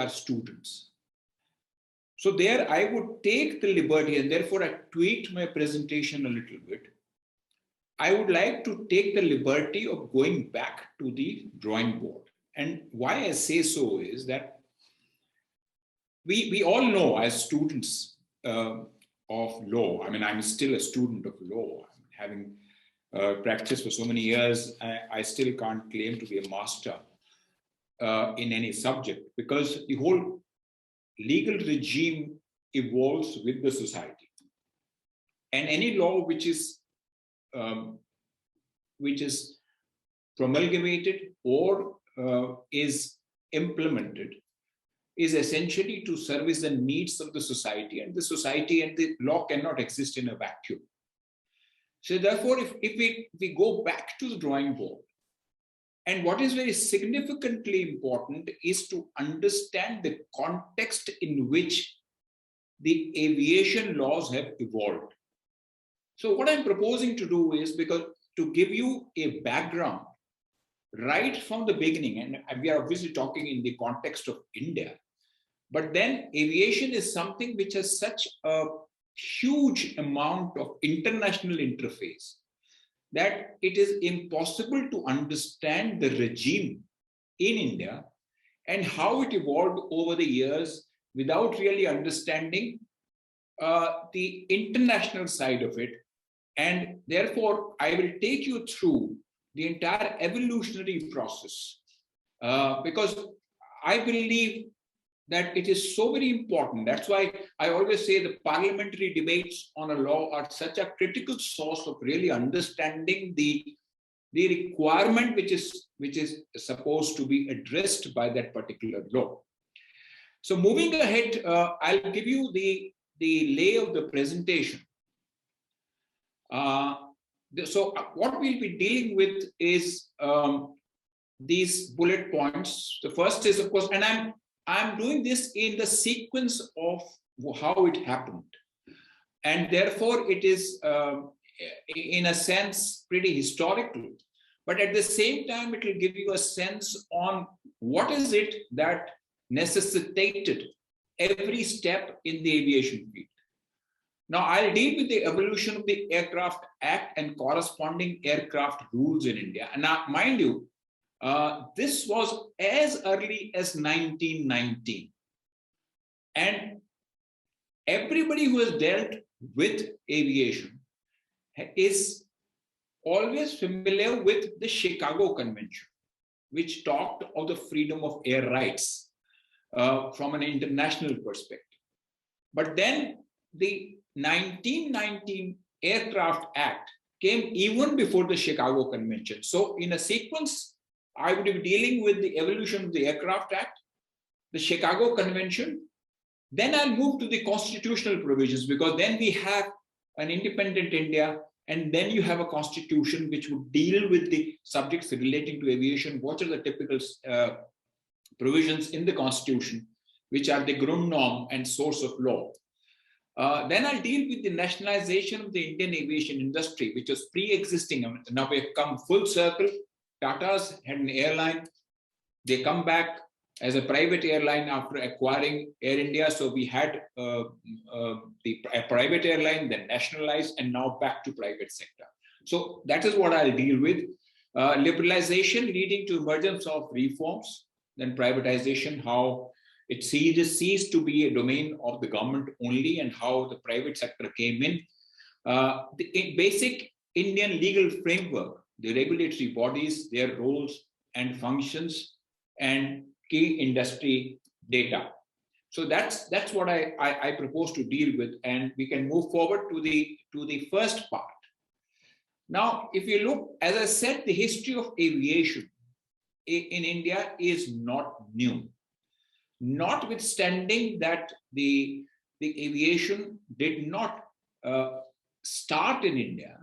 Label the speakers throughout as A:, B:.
A: are students. So there I would take the liberty, and therefore I tweaked my presentation a little bit. I would like to take the liberty of going back to the drawing board. And why I say so is that we all know as students of law, I mean, I'm still a student of law, having practiced for so many years, I still can't claim to be a master in any subject, because the whole legal regime evolves with the society. And any law which is promulgated or is implemented is essentially to service the needs of the society, and the society and the law cannot exist in a vacuum. So therefore, if we go back to the drawing board, and what is very significantly important is to understand the context in which the aviation laws have evolved. So what I'm proposing to do is, because to give you a background right from the beginning, and we are obviously talking in the context of India, but then aviation is something which has such a huge amount of international interface that it is impossible to understand the regime in India and how it evolved over the years without really understanding the international side of it. And therefore, I will take you through the entire evolutionary process because I believe that it is so very important. That's why I always say the parliamentary debates on a law are such a critical source of really understanding the requirement which is supposed to be addressed by that particular law. So moving ahead, I'll give you the lay of the presentation. So what we'll be dealing with is these bullet points. The first is, of course, and I'm doing this in the sequence of how it happened. And therefore, it is, in a sense, pretty historical. But at the same time, it will give you a sense on what is it that necessitated every step in the aviation field. Now, I'll deal with the evolution of the Aircraft Act and corresponding aircraft rules in India. And now, mind you, this was as early as 1919. And everybody who has dealt with aviation is always familiar with the Chicago Convention, which talked of the freedom of air rights from an international perspective. But then the 1919 Aircraft Act came even before the Chicago Convention. So in a sequence, I would be dealing with the evolution of the Aircraft Act, the Chicago Convention, then I'll move to the constitutional provisions, because then we have an independent India, and then you have a constitution which would deal with the subjects relating to aviation. What are the typical provisions in the constitution, which are the Grundnorm and source of law. Then I'll deal with the nationalization of the Indian aviation industry, which was pre-existing. Now we have come full circle. Tata's had an airline. They come back as a private airline after acquiring Air India. So we had a private airline, then nationalized, and now back to private sector. So that is what I'll deal with. Liberalization leading to emergence of reforms, then privatization, how it ceased to be a domain of the government only, and how the private sector came in. The basic Indian legal framework, the regulatory bodies, their roles and functions, and key industry data. So that's what I propose to deal with, and we can move forward to the first part. Now, if you look, as I said, the history of aviation in India is not new. Notwithstanding that the aviation did not start in India,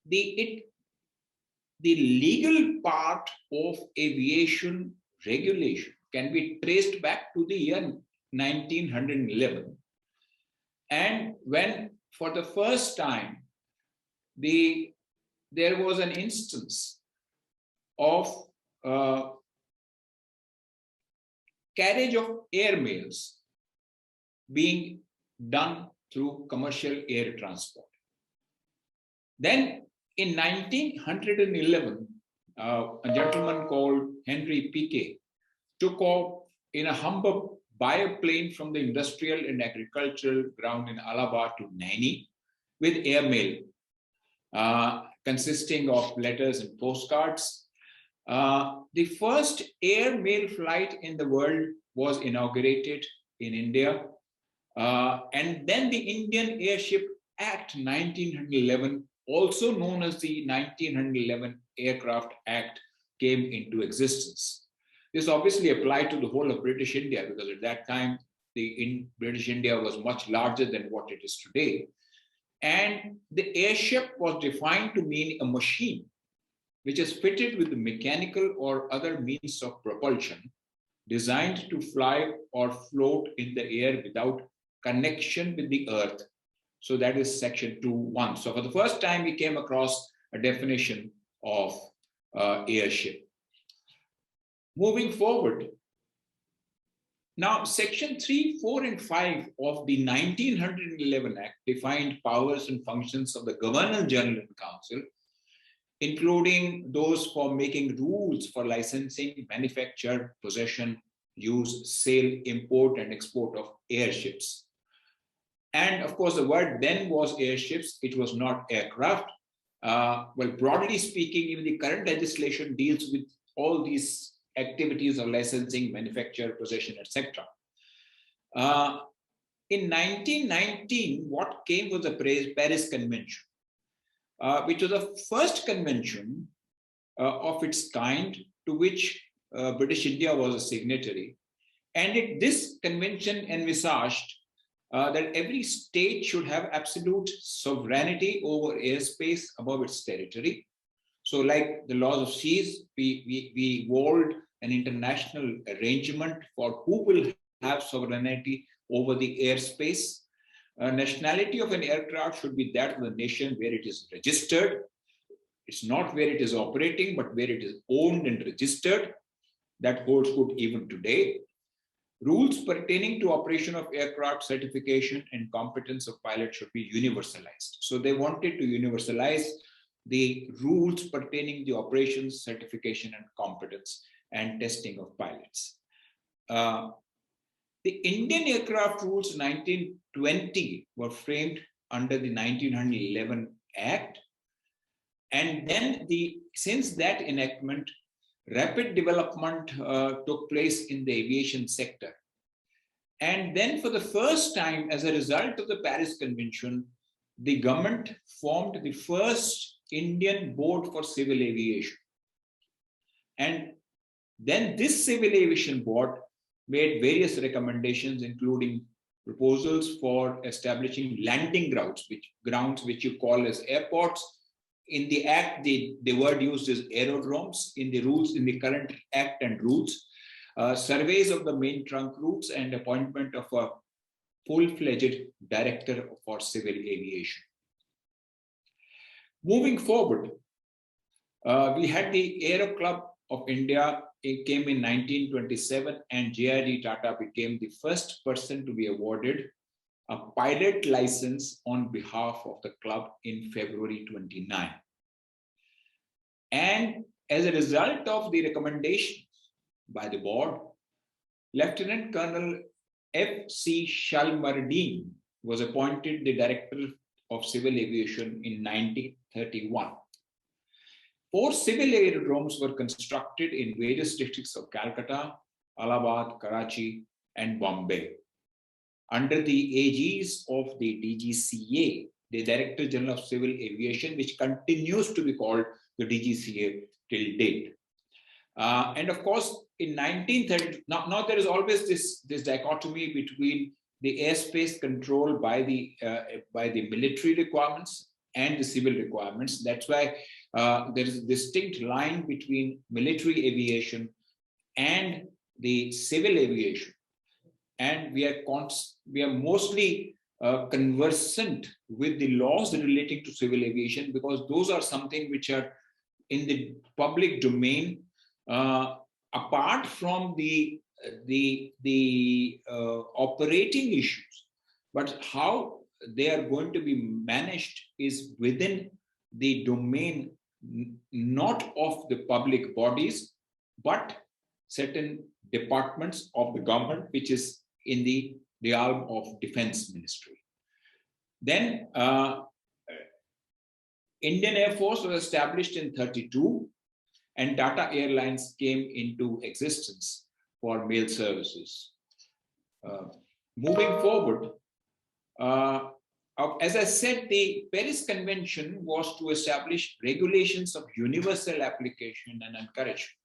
A: the legal part of aviation regulation can be traced back to the year 1911. And when, for the first time, there was an instance of carriage of air mails being done through commercial air transport. Then in 1911, a gentleman called Henry Piquet took off in a Humber biplane from the industrial and agricultural ground in Allahabad to Naini with airmail, consisting of letters and postcards. The first airmail flight in the world was inaugurated in India. And then the Indian Airship Act 1911, also known as the 1911 Aircraft Act, came into existence. This obviously applied to the whole of British India, because at that time, British India was much larger than what it is today. And the airship was defined to mean a machine which is fitted with the mechanical or other means of propulsion, designed to fly or float in the air without connection with the earth. So that is section 2.1. So for the first time, we came across a definition of airship. Moving forward, now section 3, 4, and 5 of the 1911 Act defined powers and functions of the Governor General and Council, including those for making rules for licensing, manufacture, possession, use, sale, import, and export of airships. And of course, the word then was airships, it was not aircraft. Well, broadly speaking, even the current legislation deals with all these activities of licensing, manufacture, possession, etc. In 1919, what came was the Paris Convention, which was the first convention of its kind to which British India was a signatory. And this convention envisaged that every state should have absolute sovereignty over airspace above its territory. So like the laws of seas, we walled an international arrangement for who will have sovereignty over the airspace. Nationality of an aircraft should be that of the nation where it is registered. It's not where it is operating, but where it is owned and registered. That holds good even today. Rules pertaining to operation of aircraft, certification, and competence of pilots should be universalized. So they wanted to universalize the rules pertaining to operations, certification, and competence and testing of pilots. The Indian Aircraft Rules 1920 were framed under the 1911 Act. And then since that enactment, rapid development took place in the aviation sector. And then for the first time, as a result of the Paris Convention, the government formed the first Indian Board for Civil Aviation. And then this Civil Aviation Board made various recommendations, including proposals for establishing landing grounds which you call as airports. In the Act, the word used is aerodromes. In the rules, in the current Act and rules, surveys of the main trunk routes and appointment of a full-fledged director for civil aviation. Moving forward, we had the Aero Club of India. It came in 1927, and J.R.D. Tata became the first person to be awarded a pilot license on behalf of the club in February 29. And as a result of the recommendations by the board, Lieutenant Colonel F.C. Shalmardine was appointed the Director of Civil Aviation in 1931. 4 civil aerodromes were constructed in various districts of Calcutta, Allahabad, Karachi, and Bombay. Under the aegis of the DGCA, the Director General of Civil Aviation, which continues to be called the DGCA till date. And of course, in 1930, now there is always this dichotomy between the airspace control by the military requirements and the civil requirements. That's why there is a distinct line between military aviation and the civil aviation. And we are mostly conversant with the laws relating to civil aviation, because those are something which are in the public domain, apart from the operating issues, but how they are going to be managed is within the domain not of the public bodies, but certain departments of the government, which is in the realm of Defense Ministry. Then Indian Air Force was established in 1932, and Tata Airlines came into existence for mail services. Moving forward, as I said, the Paris Convention was to establish regulations of universal application and encourage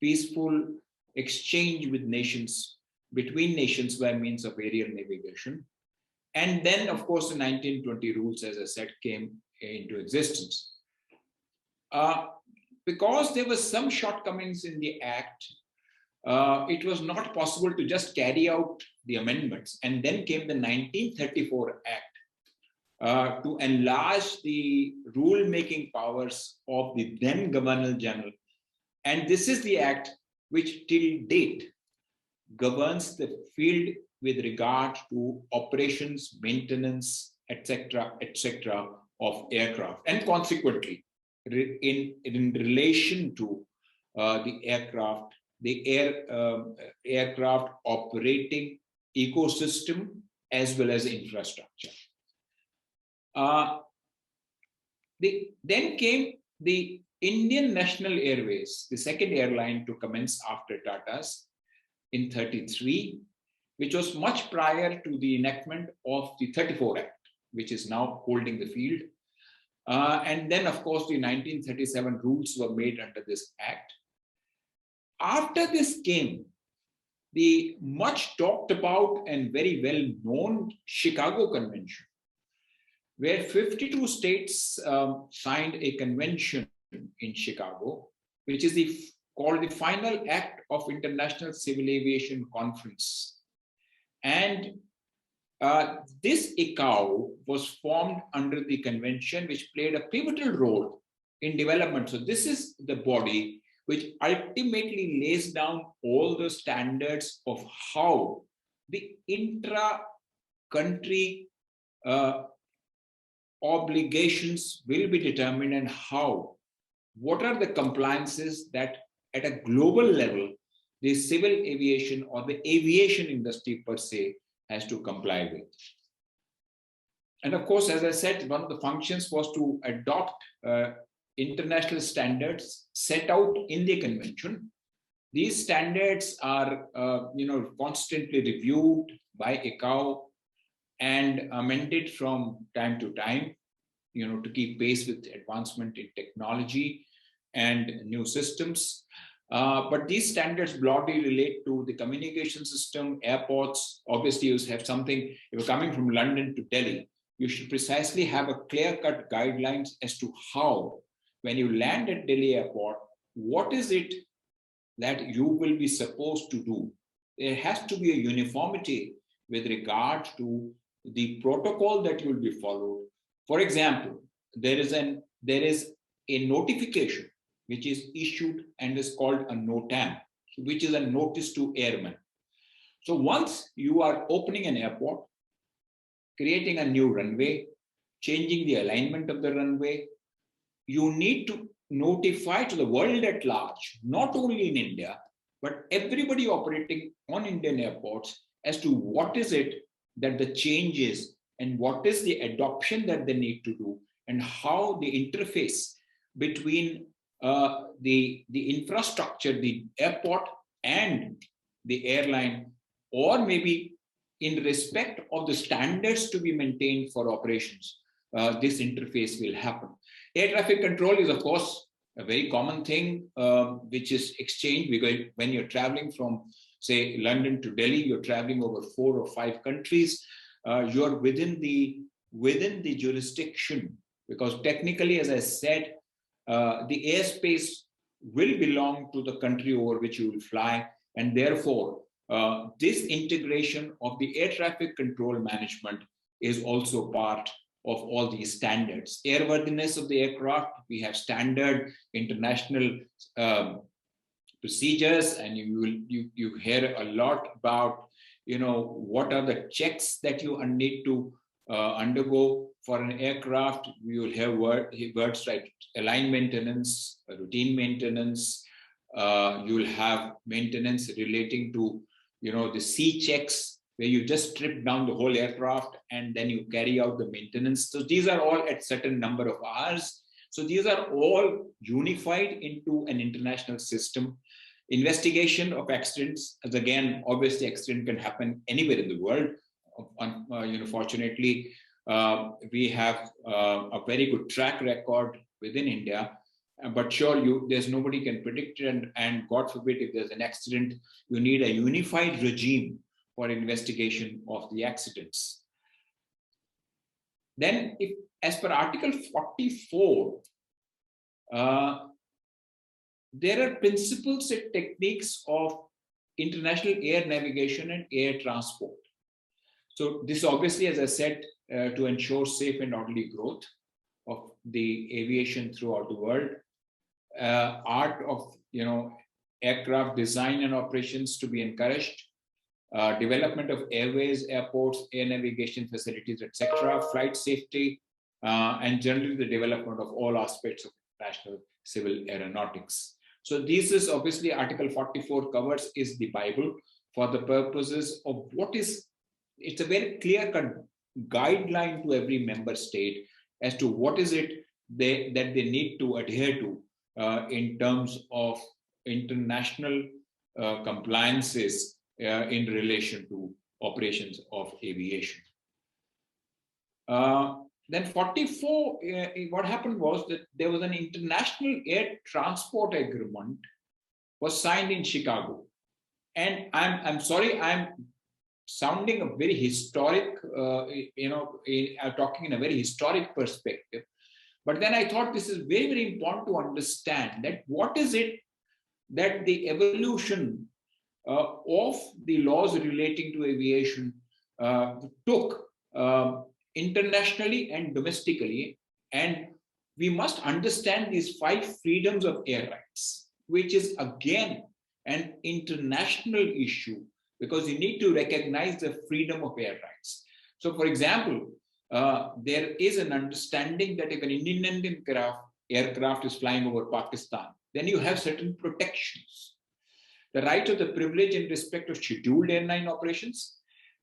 A: peaceful exchange with nations, between nations by means of aerial navigation. And then, of course, the 1920 rules, as I said, came into existence. Because there were some shortcomings in the Act, it was not possible to just carry out the amendments. And then came the 1934 Act to enlarge the rule-making powers of the then Governor General. And this is the Act which till date governs the field with regard to operations, maintenance, etc., of aircraft, and consequently, in relation to the aircraft, aircraft operating ecosystem as well as infrastructure. Then came the Indian National Airways, the second airline to commence after Tata's in 1933, which was much prior to the enactment of the 1934 Act, which is now holding the field. And then, of course, the 1937 rules were made under this Act. After this came the much talked about and very well known Chicago Convention, where 52 states signed a convention in Chicago, which is called the Final Act of International Civil Aviation Conference. And this ICAO was formed under the convention, which played a pivotal role in development. So this is the body which ultimately lays down all the standards of how the intra-country obligations will be determined, and what are the compliances that at a global level the civil aviation or the aviation industry per se has to comply with. And of course, as I said, one of the functions was to adopt international standards set out in the convention. These standards are constantly reviewed by ICAO and amended from time to time, to keep pace with advancement in technology and new systems. But these standards broadly relate to the communication system, airports. Obviously, you have something, if you're coming from London to Delhi, you should precisely have a clear-cut guidelines as to how, when you land at Delhi airport, what is it that you will be supposed to do? There has to be a uniformity with regard to the protocol that will be followed. For example, there is a notification which is issued and is called a NOTAM, which is a notice to airmen. So once you are opening an airport, creating a new runway, changing the alignment of the runway, you need to notify to the world at large, not only in India, but everybody operating on Indian airports as to what is it that the change is and what is the adoption that they need to do, and how the interface between the infrastructure, the airport and the airline, or maybe in respect of the standards to be maintained for operations, this interface will happen. Air traffic control is, of course, a very common thing, which is exchanged, because when you're traveling from, say, London to Delhi, you're traveling over 4 or 5 countries. You're within the jurisdiction, because technically, as I said, the airspace will belong to the country over which you will fly, and therefore this integration of the air traffic control management is also part of all these standards. Airworthiness of the aircraft, we have standard international procedures, and you hear a lot about, what are the checks that you need to undergo for an aircraft. You will hear words like align maintenance, routine maintenance. You will have maintenance relating to, the C checks, where you just strip down the whole aircraft and then you carry out the maintenance. So these are all at certain number of hours. So these are all unified into an international system. Investigation of accidents, as again, obviously accident can happen anywhere in the world. Fortunately, we have a very good track record within India. But sure, there's nobody can predict it, and God forbid, if there's an accident, you need a unified regime for investigation of the accidents. Then, as per Article 44, there are principles and techniques of international air navigation and air transport. So this obviously, as I said, to ensure safe and orderly growth of the aviation throughout the world. Art of aircraft design and operations to be encouraged. Development of airways, airports, air navigation facilities, etc. Flight safety, and generally the development of all aspects of international civil aeronautics. So this is obviously Article 44 covers is the Bible for the purposes of it's a very clear-cut guideline to every member state as to what is it that they need to adhere to in terms of international compliances in relation to operations of aviation. Then 44, what happened was that there was an international air transport agreement was signed in Chicago. And I'm sorry, I'm sounding a very historic, I'm talking in a very historic perspective. But then I thought this is very, very important to understand that what is it that the evolution of the laws relating to aviation took internationally and domestically. And we must understand these 5 freedoms of air rights, which is again an international issue, because you need to recognize the freedom of air rights. So for example, there is an understanding that if an Indian aircraft is flying over Pakistan, then you have certain protections. The right of the privilege in respect of scheduled airline operations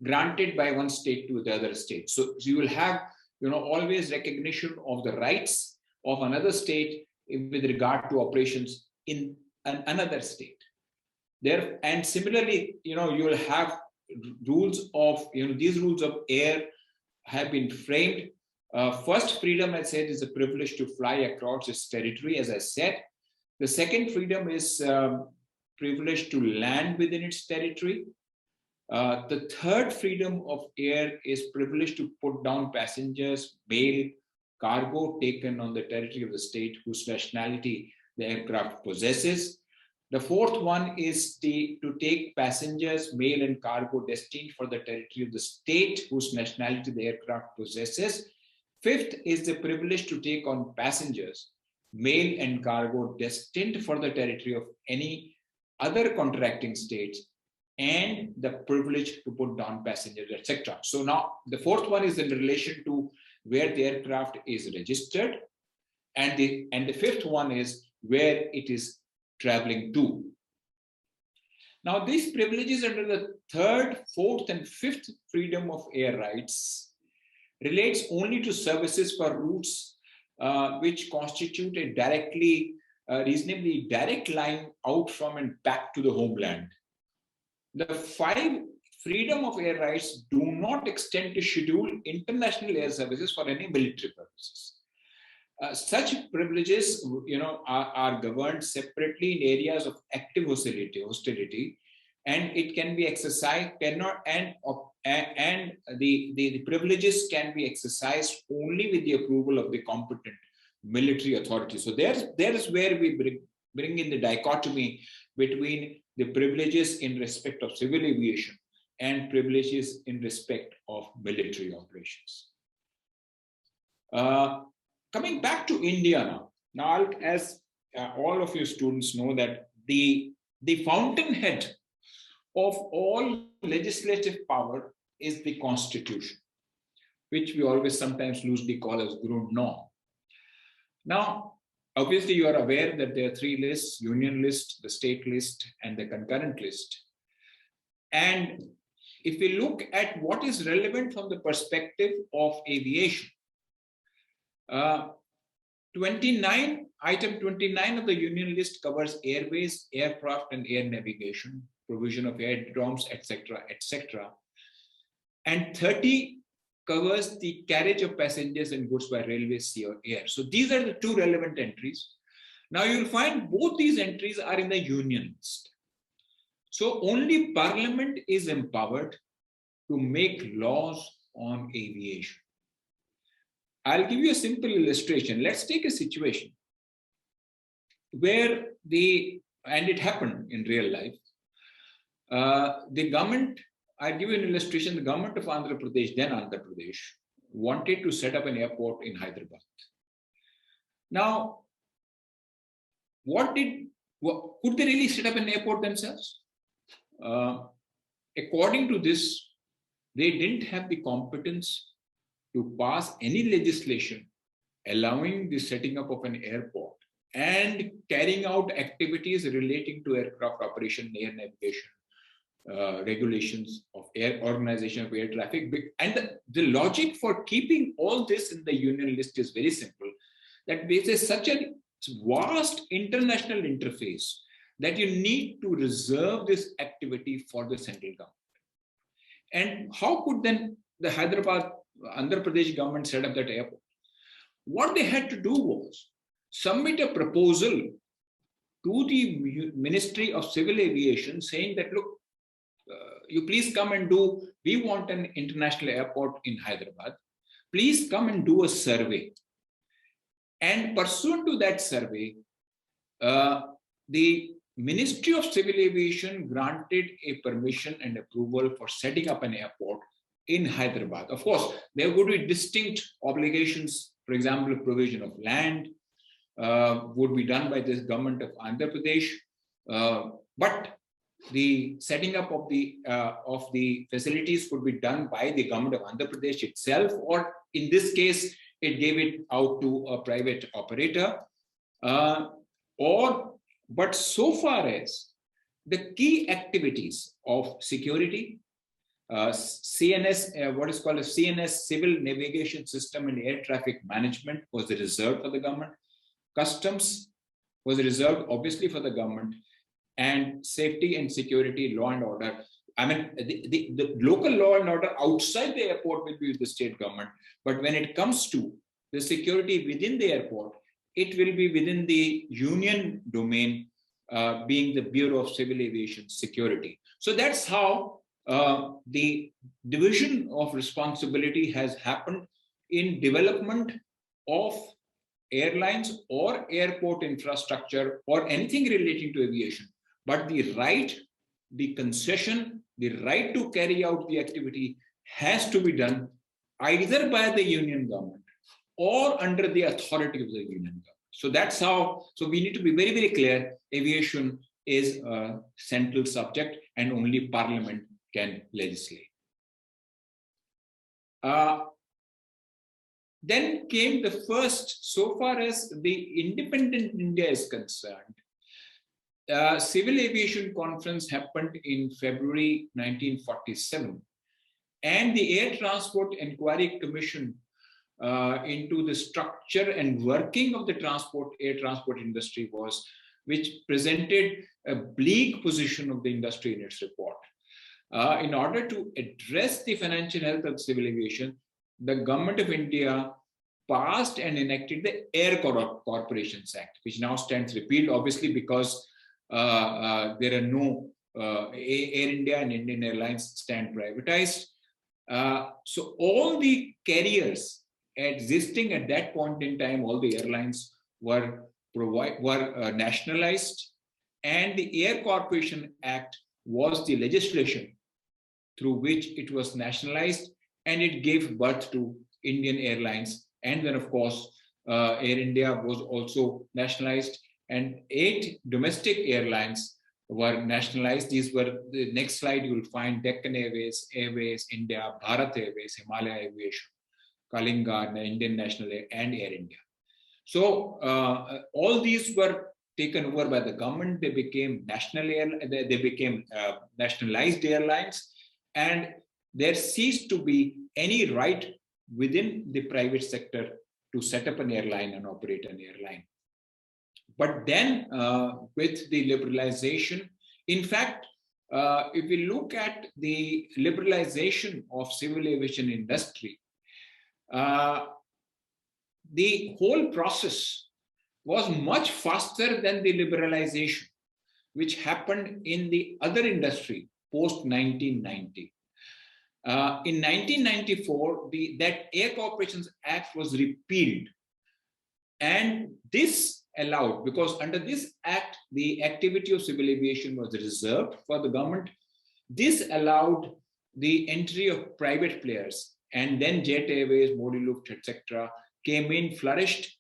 A: granted by one state to the other state. So you will have, always recognition of the rights of another state with regard to operations in another state. There, and similarly, you will have rules of, these rules of air have been framed. First freedom, I said, is the privilege to fly across its territory, as I said. The second freedom is privilege to land within its territory. The third freedom of air is privilege to put down passengers, mail, cargo taken on the territory of the state whose nationality the aircraft possesses. The fourth one is to take passengers, mail, and cargo destined for the territory of the state whose nationality the aircraft possesses. Fifth is the privilege to take on passengers, mail, and cargo destined for the territory of any other contracting states, and the privilege to put down passengers, etc. So now the fourth one is in relation to where the aircraft is registered, and the fifth one is where it is traveling to. Now these privileges under the third, fourth, and fifth freedom of air rights relates only to services for routes which constitute a reasonably direct line out from and back to the homeland. The 5 freedom of air rights do not extend to scheduled international air services for any military purposes. Such privileges, are governed separately in areas of active hostility, and it can be exercised, and the privileges can be exercised only with the approval of the competent military authority. So there is where we bring in the dichotomy between the privileges in respect of civil aviation and privileges in respect of military operations. Coming back to India now. Now, as all of you students know, that the the fountainhead of all legislative power is the Constitution, which we always sometimes loosely call as Grundnorm. Now, obviously, you are aware that there are three lists: union list, the state list, and the concurrent list. And if we look at what is relevant from the perspective of aviation, item 29 of the union list covers airways, aircraft, and air navigation, provision of aerodromes, etc., etc. And 30 covers the carriage of passengers and goods by railway, sea, or air. So these are the two relevant entries. Now you'll find both these entries are in the union list. So only Parliament is empowered to make laws on aviation. I'll give you a simple illustration. Let's take a situation where and it happened in real life, the government, I'll give you an illustration, the government of Andhra Pradesh, then Andhra Pradesh, wanted to set up an airport in Hyderabad. Now, could they really set up an airport themselves? According to this, they didn't have the competence to pass any legislation allowing the setting up of an airport and carrying out activities relating to aircraft operation, air navigation, regulations of air, organization of air traffic. And the logic for keeping all this in the union list is very simple, that there is such a vast international interface that you need to reserve this activity for the central government. And how could then the Hyderabad, Andhra Pradesh government set up that airport? What they had to do was submit a proposal to the Ministry of Civil Aviation saying that, look, you please come and we want an international airport in Hyderabad. Please come and do a survey. And pursuant to that survey, the Ministry of Civil Aviation granted a permission and approval for setting up an airport in Hyderabad. Of course, there would be distinct obligations. For example, provision of land would be done by the government of Andhra Pradesh, but the setting up of the facilities could be done by the government of Andhra Pradesh itself, or in this case, it gave it out to a private operator. But so far as the key activities of security, CNS, what is called a CNS, Civil Navigation System and Air Traffic Management, was reserved for the government. Customs was reserved, obviously, for the government. And safety and security, law and order. I mean, the local law and order outside the airport will be with the state government. But when it comes to the security within the airport, it will be within the union domain, being the Bureau of Civil Aviation Security. So that's how the division of responsibility has happened in development of airlines or airport infrastructure or anything relating to aviation. But the right, the concession, the right to carry out the activity has to be done either by the union government or under the authority of the union government. So that's how, so we need to be very, very clear, aviation is a central subject and only Parliament can legislate. Then came the first, so far as the independent India is concerned, Civil Aviation Conference happened in February 1947, and the Air Transport Inquiry Commission into the structure and working of the air transport industry which presented a bleak position of the industry in its report. In order to address the financial health of civil aviation, the Government of India passed and enacted the Air Corporations Act, which now stands repealed, obviously, because there are no Air India and Indian Airlines stand privatized. So all the carriers existing at that point in time, all the airlines were nationalized, and the Air Corporation Act was the legislation through which it was nationalized, and it gave birth to Indian Airlines. And then, of course, Air India was also nationalized, and 8 domestic airlines were nationalized. These were, the next slide, you will find Deccan Airways, Airways India, Bharat Airways, Himalaya Aviation, Kalinga, Indian National Air, and Air India. So all these were taken over by the government. They became nationalized airlines, and there ceased to be any right within the private sector to set up an airline and operate an airline. But then with the liberalization, in fact, if we look at the liberalization of civil aviation industry, the whole process was much faster than the liberalization, which happened in the other industry post 1990. In 1994, that Air Corporations Act was repealed. And this allowed, because under this act, the activity of civil aviation was reserved for the government. This allowed the entry of private players, and then Jet Airways, Modi Luft, etc., came in, flourished.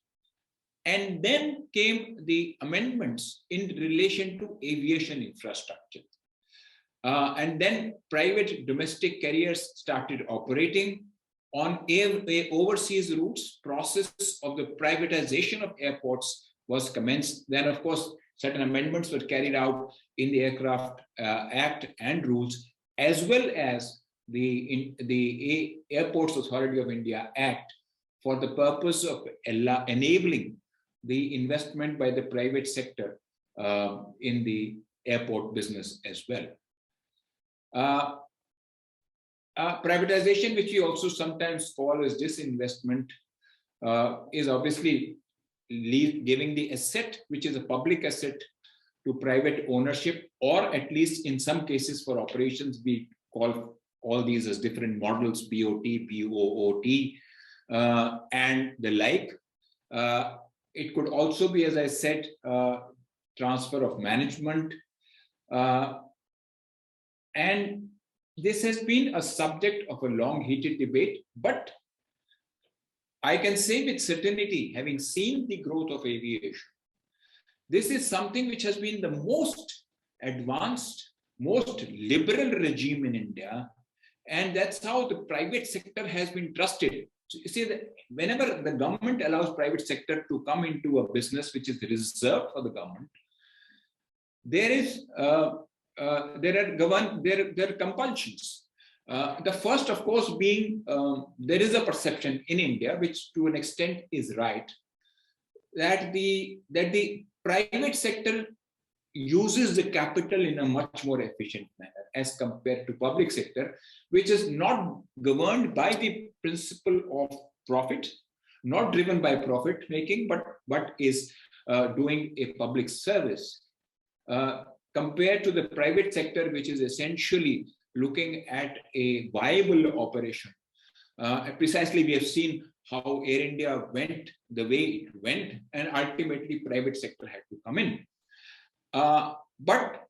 A: And then came the amendments in relation to aviation infrastructure. And then private domestic carriers started operating on overseas routes. Process of the privatization of airports was commenced. Then, of course, certain amendments were carried out in the Aircraft Act and rules, as well as the Airports Authority of India Act, for the purpose of enabling the investment by the private sector in the airport business as well. Privatization, which we also sometimes call as disinvestment, is obviously giving the asset, which is a public asset, to private ownership, or at least in some cases for operations, we call all these as different models, BOT, BOOT, and the like. It could also be, as I said, transfer of management. And this has been a subject of a long heated debate, but I can say with certainty, having seen the growth of aviation, this is something which has been the most advanced, most liberal regime in India. And that's how the private sector has been trusted. So you see that whenever the government allows private sector to come into a business which is reserved for the government, there are compulsions. The first, of course, being there is a perception in India, which to an extent is right, that the private sector uses the capital in a much more efficient manner as compared to public sector, which is not governed by the principle of profit, not driven by profit making, but is doing a public service, compared to the private sector, which is essentially looking at a viable operation. Precisely, we have seen how Air India went the way it went, and ultimately private sector had to come in. But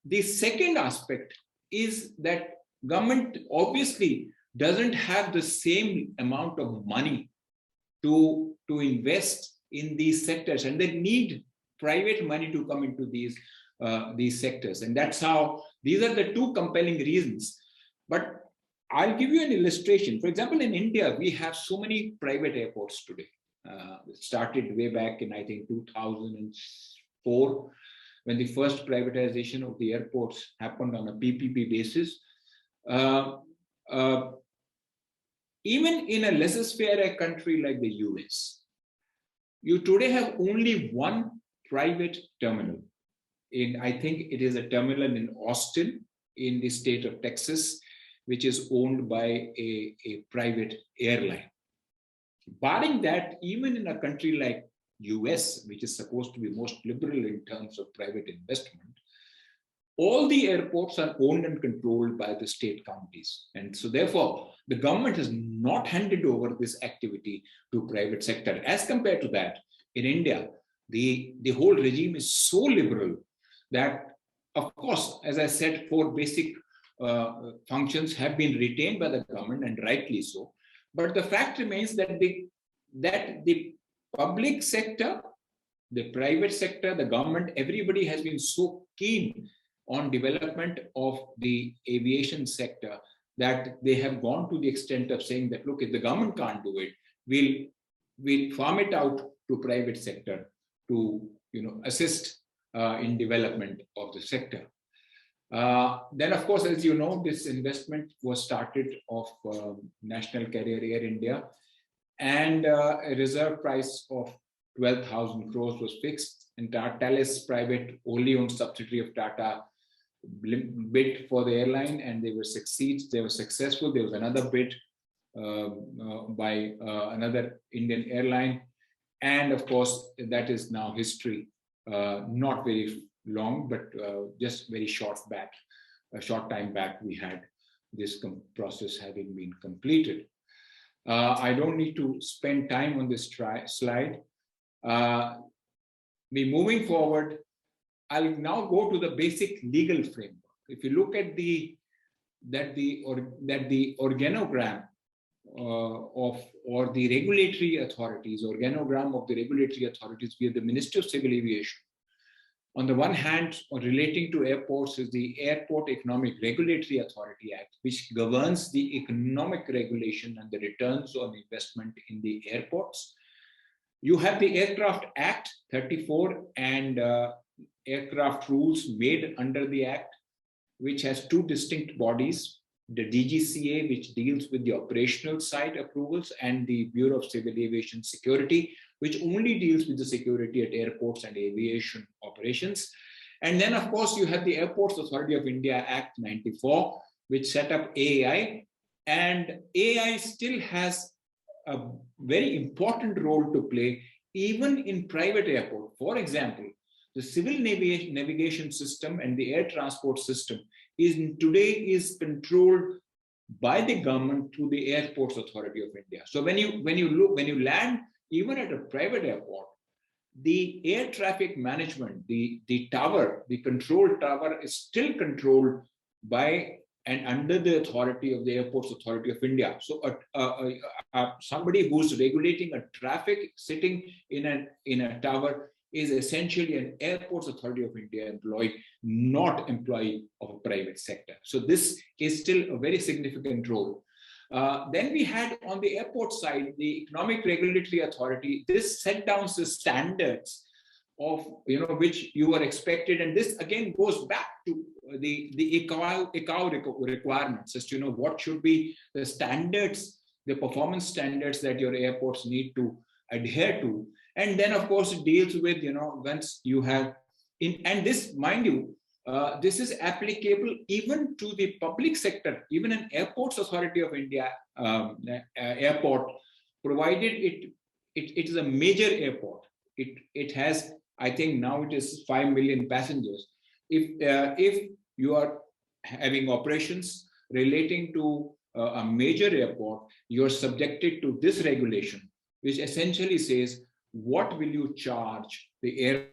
A: the second aspect is that government obviously doesn't have the same amount of money to invest in these sectors, and they need private money to come into these sectors. And that's how, these are the two compelling reasons. But I'll give you an illustration. For example, in India, we have so many private airports today. It started way back in, I think, 2004, when the first privatization of the airports happened on a PPP basis. Even in a laissez-faire country like the US, you today have only one private terminal. I think it is a terminal in Austin, in the state of Texas, which is owned by a private airline. Barring that, even in a country like US, which is supposed to be most liberal in terms of private investment, all the airports are owned and controlled by the state counties. And so therefore, the government has not handed over this activity to private sector. As compared to that, in India, the whole regime is so liberal that, of course, as I said, 4 basic functions have been retained by the government, and rightly so. But the fact remains that the public sector the private sector, the government, everybody has been so keen on development of the aviation sector that they have gone to the extent of saying that, look, if the government can't do it, we'll farm it out to private sector to assist in development of the sector. Then, of course, as you know, this investment was started of National Carrier Air India, and a reserve price of 12,000 crores was fixed. And Thales, private wholly owned subsidiary of Tata, bid for the airline, and they were successful. There was another bid by another Indian airline, and of course that is now history. Not very long, but just very short time back, we had this process having been completed. I don't need to spend time on this slide. Moving forward, I'll now go to the basic legal framework. If you look at the organogram or the regulatory authorities, organogram of the regulatory authorities, we have the Ministry of Civil Aviation. On the one hand, relating to airports is the Airport Economic Regulatory Authority Act, which governs the economic regulation and the returns on investment in the airports. You have the Aircraft Act 34 and aircraft rules made under the Act, which has two distinct bodies, the DGCA, which deals with the operational side approvals, and the Bureau of Civil Aviation Security, which only deals with the security at airports and aviation operations. And then, of course, you have the Airports Authority of India Act 94, which set up AAI. And AAI still has a very important role to play, even in private airport. For example, the civil navigation system and the air transport system today is controlled by the government through the Airports Authority of India. So when you land even at a private airport, the air traffic management, the control tower is still controlled by and under the authority of the Airports Authority of India. So somebody who's regulating a traffic sitting in a tower is essentially an Airports Authority of India employee, not employee of a private sector. So this is still a very significant role. Then we had on the airport side, the Economic Regulatory Authority. This set down the standards of which you were expected, and this again goes back to the ICAO requirements as to what should be the standards, the performance standards that your airports need to adhere to. And then, of course, it deals with once you have and this, mind you, this is applicable even to the public sector, even an Airports Authority of India airport, provided it is a major airport. It has, I think now it is 5 million passengers. If you are having operations relating to a major airport, you're subjected to this regulation, which essentially says, what will you charge the air?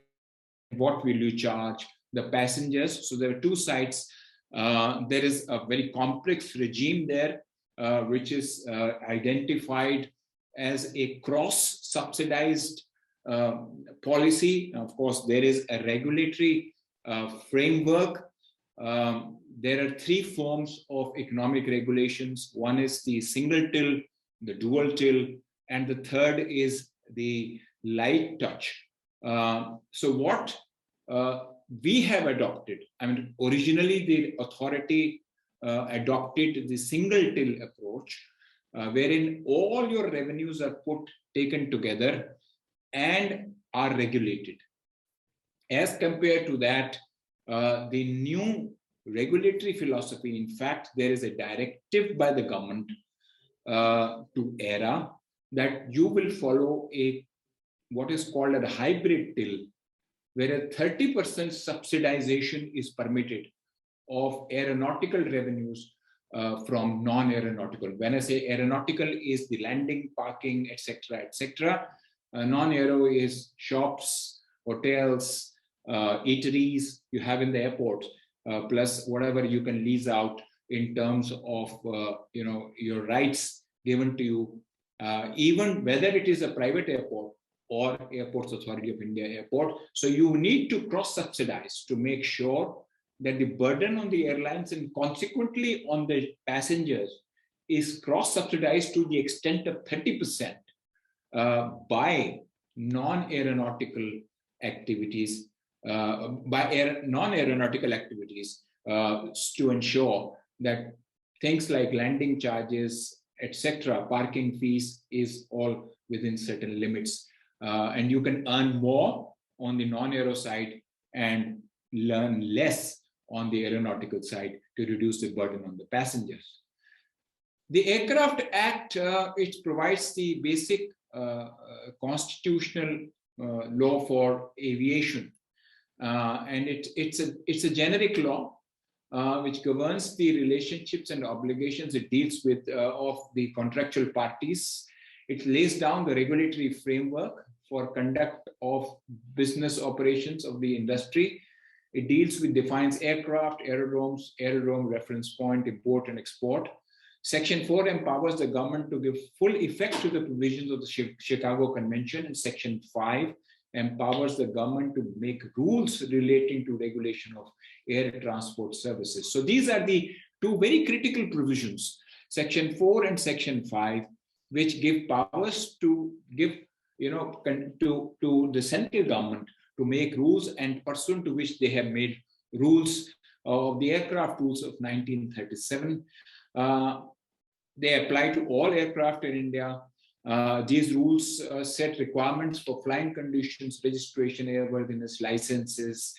A: What will you charge the passengers? So there are two sides. There is a very complex regime there, which is identified as a cross-subsidized policy. Of course, there is a regulatory framework. There are three forms of economic regulations. One is the single till, the dual till, and the third is the light touch. So what we have adopted, I mean, originally the authority adopted the single till approach, wherein all your revenues are taken together and are regulated. As compared to that, the new regulatory philosophy, in fact, there is a directive by the government to ERA that you will follow what is called a hybrid till, where a 30% subsidization is permitted of aeronautical revenues from non-aeronautical. When I say aeronautical, is the landing, parking, etc., etc. Non-aero is shops, hotels, eateries you have in the airport, plus whatever you can lease out in terms of your rights given to you, even whether it is a private airport or Airports Authority of India Airport. So you need to cross-subsidize to make sure that the burden on the airlines and consequently on the passengers is cross-subsidized to the extent of 30% by non-aeronautical activities, non-aeronautical activities to ensure that things like landing charges, etc., parking fees is all within certain limits. And you can earn more on the non-aero side and learn less on the aeronautical side to reduce the burden on the passengers. The Aircraft Act, it provides the basic constitutional law for aviation. And it's a generic law which governs the relationships and obligations it deals with of the contractual parties. It lays down the regulatory framework for conduct of business operations of the industry. It defines aircraft, aerodromes, aerodrome reference point, import and export. Section 4 empowers the government to give full effect to the provisions of the Chicago Convention, and Section 5 empowers the government to make rules relating to regulation of air transport services. So these are the two very critical provisions, Section 4 and Section 5, which give powers to to the central government to make rules, and pursuant to which they have made rules of the aircraft rules of 1937. They apply to all aircraft in India. These rules set requirements for flying conditions, registration, airworthiness, licenses,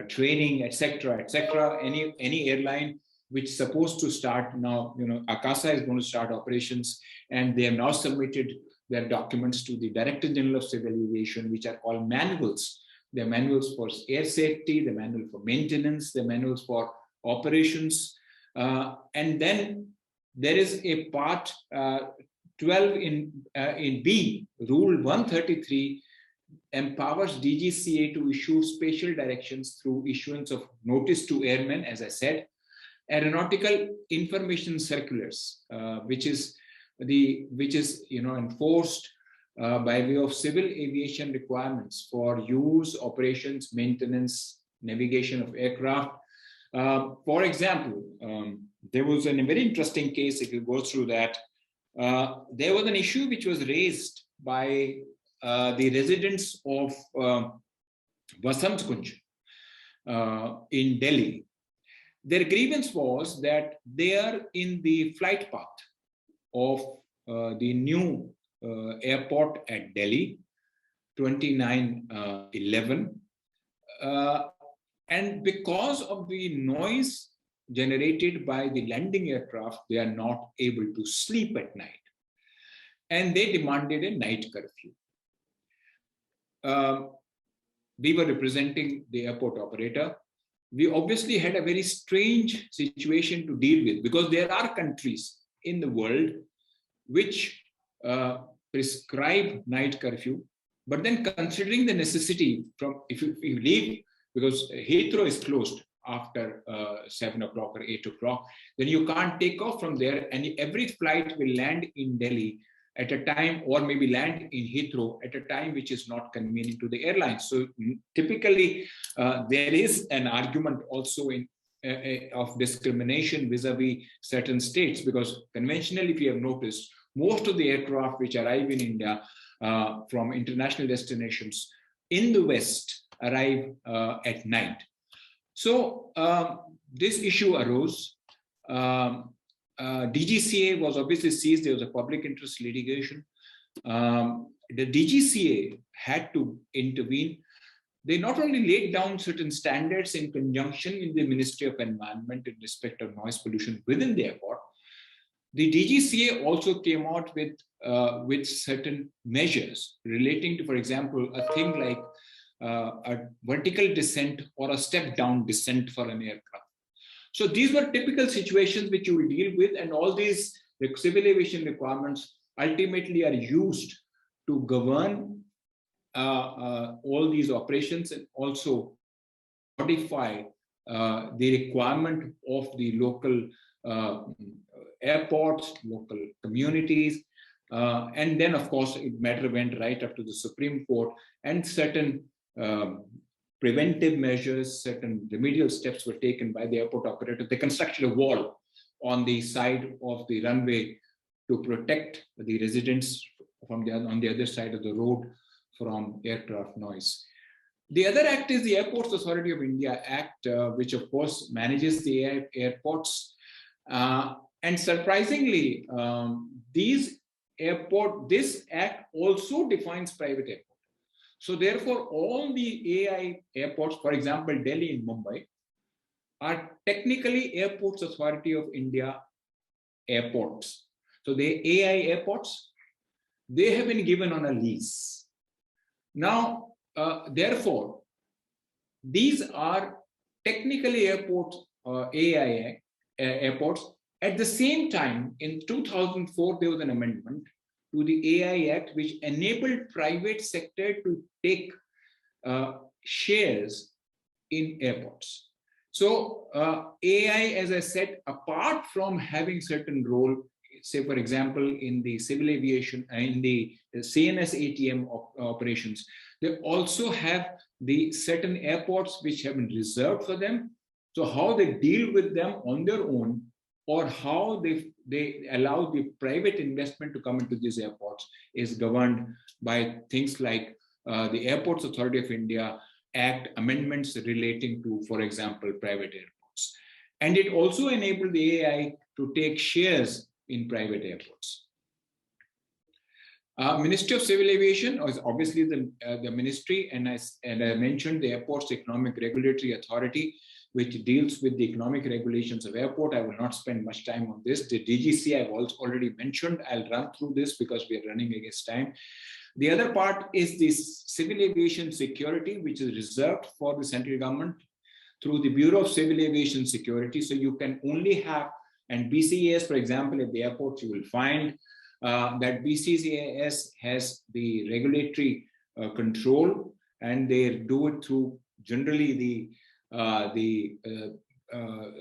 A: training, etc., etc. Any airline which is supposed to start now, Akasa is going to start operations, and they have now submitted their documents to the Director General of Civil Aviation, which are called manuals. They're manuals for air safety, the manual for maintenance, the manuals for operations, and then there is a part 12 in B, Rule 133 empowers DGCA to issue special directions through issuance of notice to airmen, as I said, aeronautical information circulars, which is enforced by way of civil aviation requirements for use, operations, maintenance, navigation of aircraft. For example, there was a very interesting case, if you go through that, there was an issue which was raised by the residents of Vasant Kunj in Delhi. Their grievance was that they are in the flight path of the new airport at Delhi, 2911. And because of the noise generated by the landing aircraft, they are not able to sleep at night. And they demanded a night curfew. We were representing the airport operator. We obviously had a very strange situation to deal with, because there are countries in the world which prescribe night curfew, but then considering the necessity from, if you leave, because Heathrow is closed after 7 o'clock or 8 o'clock, then you can't take off from there, and every flight will land in Delhi at a time, or maybe land in Heathrow at a time which is not convenient to the airlines. So typically there is an argument also of discrimination vis-a-vis certain states, because conventionally, if you have noticed, most of the aircraft which arrive in India from international destinations in the West arrive at night. So this issue arose. DGCA was obviously seized. There was a public interest litigation. The DGCA had to intervene. They not only laid down certain standards in conjunction with the Ministry of Environment in respect of noise pollution within the airport, the DGCA also came out with certain measures relating to, for example, a thing like a vertical descent or a step-down descent for an aircraft. So these were typical situations which you will deal with, and all these civil aviation requirements ultimately are used to govern all these operations, and also modify the requirement of the local airports, local communities, And then, of course, the matter went right up to the Supreme Court, and certain preventive measures, certain remedial steps were taken by the airport operator. They constructed a wall on the side of the runway to protect the residents from on the other side of the road from aircraft noise. The other act is the Airports Authority of India Act, which of course manages the airports. And surprisingly, this act also defines private airports. So therefore, all the AI airports, for example, Delhi and Mumbai, are technically Airports Authority of India airports. So the AI airports, they have been given on a lease. Now, therefore, these are technically AI airports. At the same time, in 2004, there was an amendment to the AI Act, which enabled private sector to take shares in airports. So AI, as I said, apart from having certain role, say for example, in the civil aviation, in the CNS ATM operations, they also have the certain airports which have been reserved for them. So how they deal with them on their own, or how they allow the private investment to come into these airports, is governed by things like the Airports Authority of India Act amendments relating to, for example, private airports. And it also enabled the AI to take shares in private airports. Ministry of Civil Aviation is obviously the ministry, and I mentioned the Airports Economic Regulatory Authority, which deals with the economic regulations of airport. I will not spend much time on this. The DGC I've also already mentioned. I'll run through this because we are running against time. The other part is this civil aviation security, which is reserved for the central government through the Bureau of Civil Aviation Security. So you can only have, and BCAS, for example, at the airports, you will find that BCAS has the regulatory control, and they do it through generally the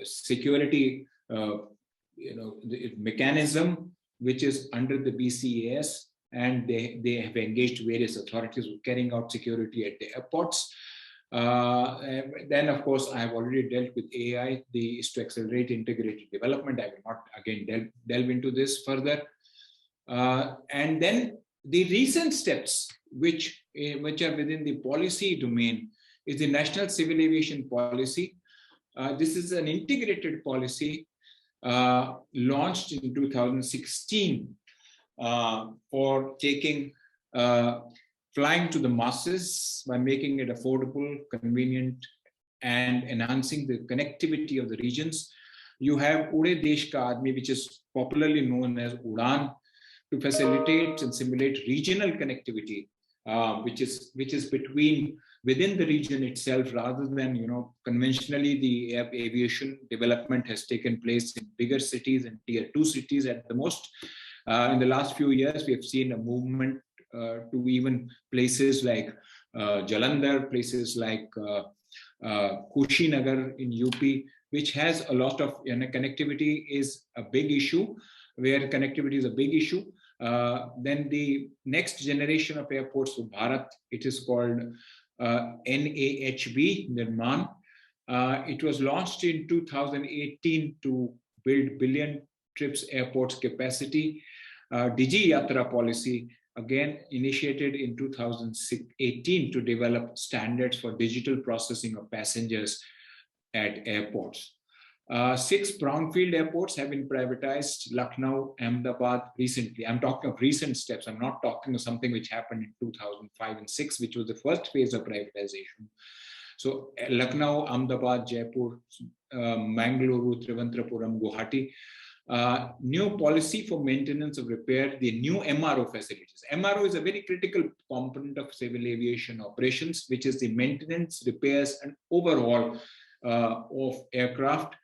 A: security the mechanism which is under the BCAS, and they have engaged various authorities with carrying out security at the airports. Then, of course, I have already dealt with AI. Is to accelerate integrated development. I will not again delve into this further. And then the recent steps which are within the policy domain is the National Civil Aviation Policy. This is an integrated policy launched in 2016 for taking flying to the masses by making it affordable, convenient, and enhancing the connectivity of the regions. You have Ude Desh Ka Aadmi, which is popularly known as UDAN, to facilitate and simulate regional connectivity, which is within the region itself, rather than, conventionally the aviation development has taken place in bigger cities and tier 2 cities at the most. In the last few years, we have seen a movement to even places like Jalandhar, places like Kushinagar in UP, which has a lot of connectivity is a big issue, where connectivity is a big issue. Then the next generation of airports for Bharat, it is called NAHB, Nirman. It was launched in 2018 to build billion trips airports capacity. Digi Yatra policy, again initiated in 2018 to develop standards for digital processing of passengers at airports. 6 brownfield airports have been privatized: Lucknow, Ahmedabad recently. I'm talking of recent steps. I'm not talking of something which happened in 2005 and 6, which was the first phase of privatization. So Lucknow, Ahmedabad, Jaipur, Mangaluru, Trivandrum, Guwahati. New policy for maintenance of repair, the new MRO facilities. MRO is a very critical component of civil aviation operations, which is the maintenance, repairs, and overhaul of aircraft.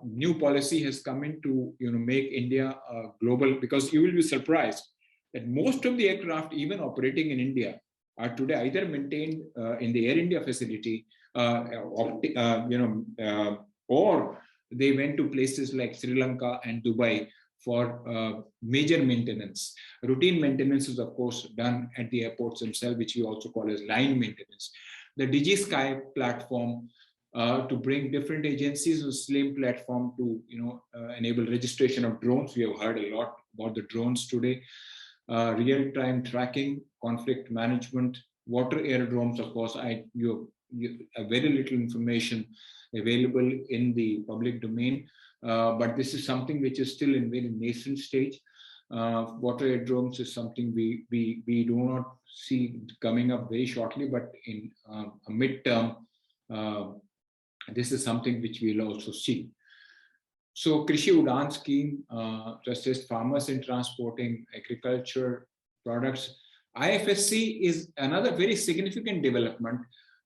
A: New policy has come in to make India global, because you will be surprised that most of the aircraft, even operating in India, are today either maintained in the Air India facility, or they went to places like Sri Lanka and Dubai for major maintenance. Routine maintenance is, of course, done at the airports themselves, which we also call as line maintenance. The DigiSky platform to bring different agencies on same platform to enable registration of drones. We have heard a lot about the drones today. Real-time tracking, conflict management, water aerodromes. Of course, you have very little information available in the public domain, but this is something which is still in very nascent stage. Water aerodromes is something we do not see coming up very shortly, but in a midterm, this is something which we'll also see. So Krishi Udan scheme to assist farmers in transporting agriculture products. IFSC is another very significant development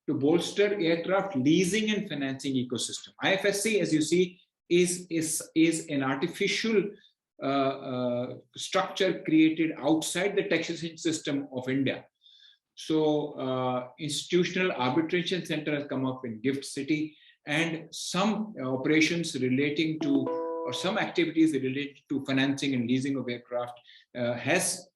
A: to bolster aircraft leasing and financing ecosystem. IFSC, as you see, is an artificial structure created outside the taxation system of India. So institutional arbitration center has come up in Gift City, and some operations relating to, or some activities related to financing and leasing of aircraft has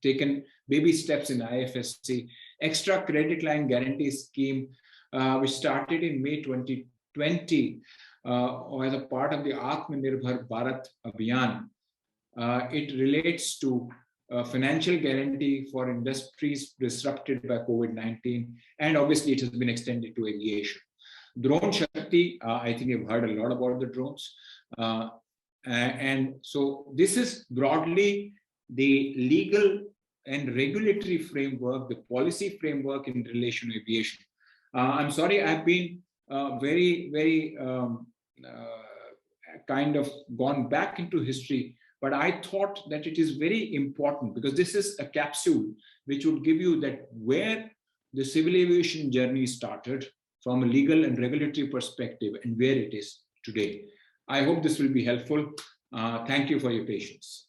A: taken baby steps in IFSC. Extra credit line guarantee scheme, which started in May 2020 as a part of the Atmanirbhar Bharat Abhiyan. It relates to financial guarantee for industries disrupted by COVID-19, and obviously it has been extended to aviation. Drone Shakti, I think you've heard a lot about the drones. And so this is broadly the legal and regulatory framework, the policy framework in relation to aviation. I'm sorry, I've been very kind of gone back into history, but I thought that it is very important because this is a capsule which would give you that where the civil aviation journey started from a legal and regulatory perspective and where it is today. I hope this will be helpful. Thank you for your patience.